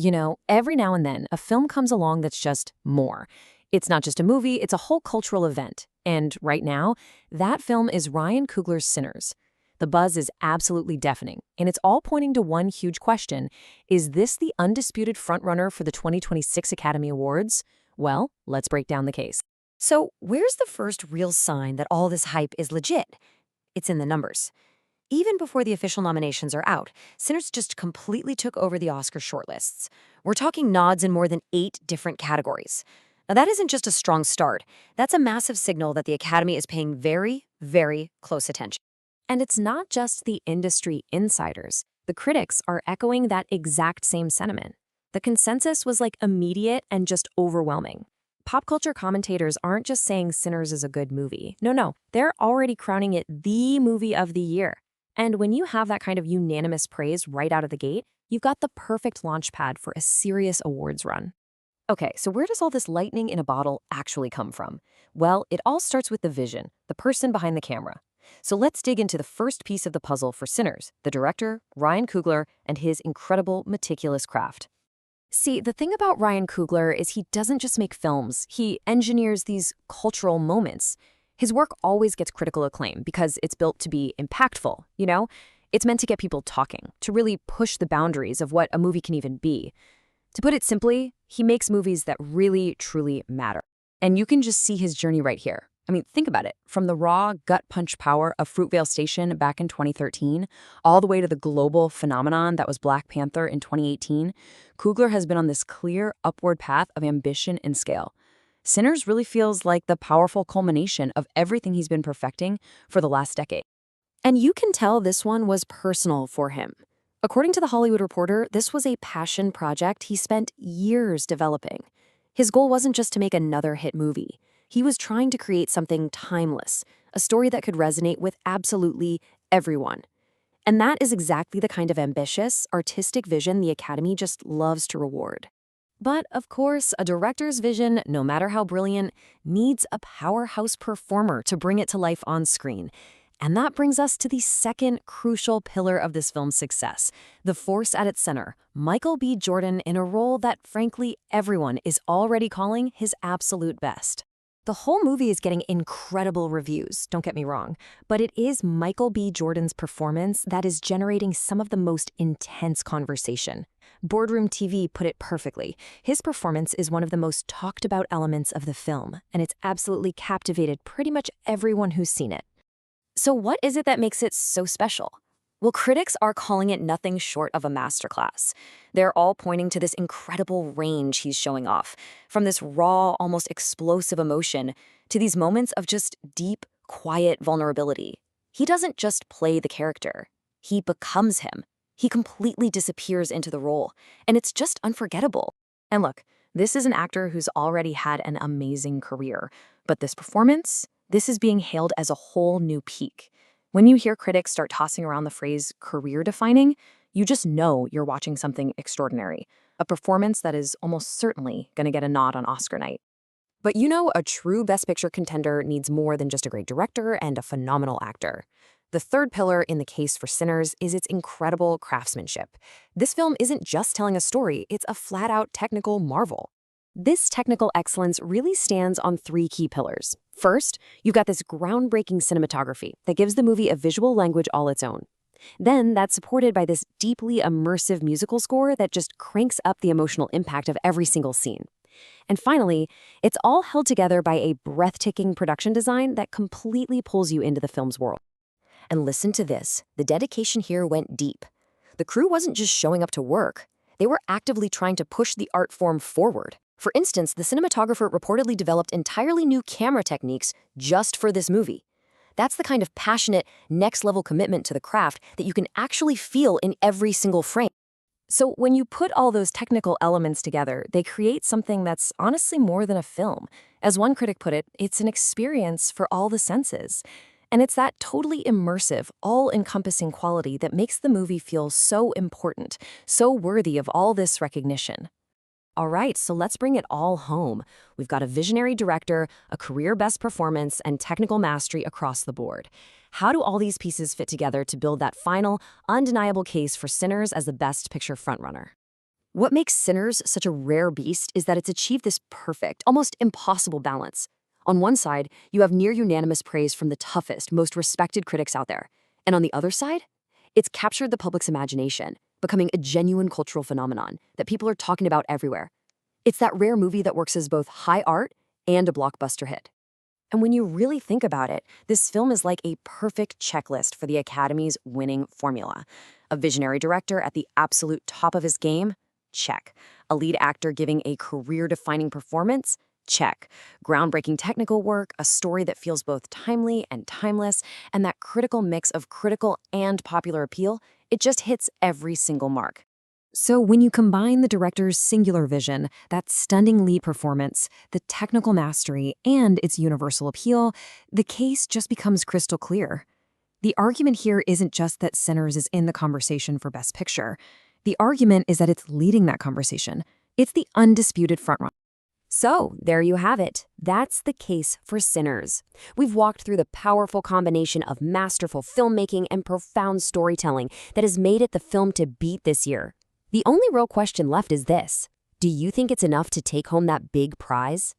You know, every now and then, a film comes along that's just more. It's not just a movie, it's a whole cultural event. And right now, that film is Ryan Coogler's Sinners. The buzz is absolutely deafening, and it's all pointing to one huge question. Is this the undisputed frontrunner for the 2026 Academy Awards? Well, let's break down the case. So, where's the first real sign that all this hype is legit? It's in the numbers. Even before the official nominations are out, Sinners just completely took over the Oscar shortlists. We're talking nods in more than 8 different categories. Now, that isn't just a strong start. That's a massive signal that the Academy is paying very, very close attention. And it's not just the industry insiders. The critics are echoing that exact same sentiment. The consensus was like immediate and just overwhelming. Pop culture commentators aren't just saying Sinners is a good movie. No, they're already crowning it the movie of the year. And when you have that kind of unanimous praise right out of the gate, you've got the perfect launchpad for a serious awards run. Okay, so where does all this lightning in a bottle actually come from? Well, it all starts with the vision, the person behind the camera. So let's dig into the first piece of the puzzle for Sinners, the director, Ryan Coogler, and his incredible, meticulous craft. See, the thing about Ryan Coogler is he doesn't just make films, he engineers these cultural moments. His work always gets critical acclaim because it's built to be impactful, you know? It's meant to get people talking, to really push the boundaries of what a movie can even be. To put it simply, he makes movies that really, truly matter. And you can just see his journey right here. I mean, think about it. From the raw, gut-punch power of Fruitvale Station back in 2013, all the way to the global phenomenon that was Black Panther in 2018, Coogler has been on this clear, upward path of ambition and scale. Sinners really feels like the powerful culmination of everything he's been perfecting for the last decade. And you can tell this one was personal for him. According to The Hollywood Reporter, this was a passion project he spent years developing. His goal wasn't just to make another hit movie. He was trying to create something timeless, a story that could resonate with absolutely everyone. And that is exactly the kind of ambitious, artistic vision the Academy just loves to reward. But, of course, a director's vision, no matter how brilliant, needs a powerhouse performer to bring it to life on screen. And that brings us to the second crucial pillar of this film's success, the force at its center, Michael B. Jordan in a role that, frankly, everyone is already calling his absolute best. The whole movie is getting incredible reviews, don't get me wrong, but it is Michael B. Jordan's performance that is generating some of the most intense conversation. Boardroom TV put it perfectly. His performance is one of the most talked about elements of the film, and it's absolutely captivated pretty much everyone who's seen it. So what is it that makes it so special? Well, critics are calling it nothing short of a masterclass. They're all pointing to this incredible range he's showing off, from this raw, almost explosive emotion to these moments of just deep, quiet vulnerability. He doesn't just play the character. He becomes him. He completely disappears into the role, and it's just unforgettable. And look, this is an actor who's already had an amazing career, but this performance, this is being hailed as a whole new peak. When you hear critics start tossing around the phrase career-defining, you just know you're watching something extraordinary, a performance that is almost certainly going to get a nod on Oscar night. But you know, a true Best Picture contender needs more than just a great director and a phenomenal actor. The third pillar in the case for Sinners is its incredible craftsmanship. This film isn't just telling a story, it's a flat-out technical marvel. This technical excellence really stands on 3 key pillars. First, you've got this groundbreaking cinematography that gives the movie a visual language all its own. Then that's supported by this deeply immersive musical score that just cranks up the emotional impact of every single scene. And finally, it's all held together by a breathtaking production design that completely pulls you into the film's world. And listen to this, the dedication here went deep. The crew wasn't just showing up to work, they were actively trying to push the art form forward. For instance, the cinematographer reportedly developed entirely new camera techniques just for this movie. That's the kind of passionate, next-level commitment to the craft that you can actually feel in every single frame. So when you put all those technical elements together, they create something that's honestly more than a film. As one critic put it, it's an experience for all the senses. And it's that totally immersive, all-encompassing quality that makes the movie feel so important, so worthy of all this recognition. All right, so let's bring it all home. We've got a visionary director, a career best performance, and technical mastery across the board. How do all these pieces fit together to build that final, undeniable case for Sinners as the Best Picture frontrunner? What makes Sinners such a rare beast is that it's achieved this perfect, almost impossible balance. On one side, you have near unanimous praise from the toughest, most respected critics out there. And on the other side, it's captured the public's imagination, becoming a genuine cultural phenomenon that people are talking about everywhere. It's that rare movie that works as both high art and a blockbuster hit. And when you really think about it, this film is like a perfect checklist for the Academy's winning formula. A visionary director at the absolute top of his game? Check. A lead actor giving a career-defining performance? Check. Groundbreaking technical work, a story that feels both timely and timeless, and that critical mix of critical and popular appeal, it just hits every single mark. So when you combine the director's singular vision, that stunning lead performance, the technical mastery, and its universal appeal, the case just becomes crystal clear. The argument here isn't just that Sinners is in the conversation for Best Picture. The argument is that it's leading that conversation. It's the undisputed frontrunner. So, there you have it. That's the case for Sinners. We've walked through the powerful combination of masterful filmmaking and profound storytelling that has made it the film to beat this year. The only real question left is this: do you think it's enough to take home that big prize?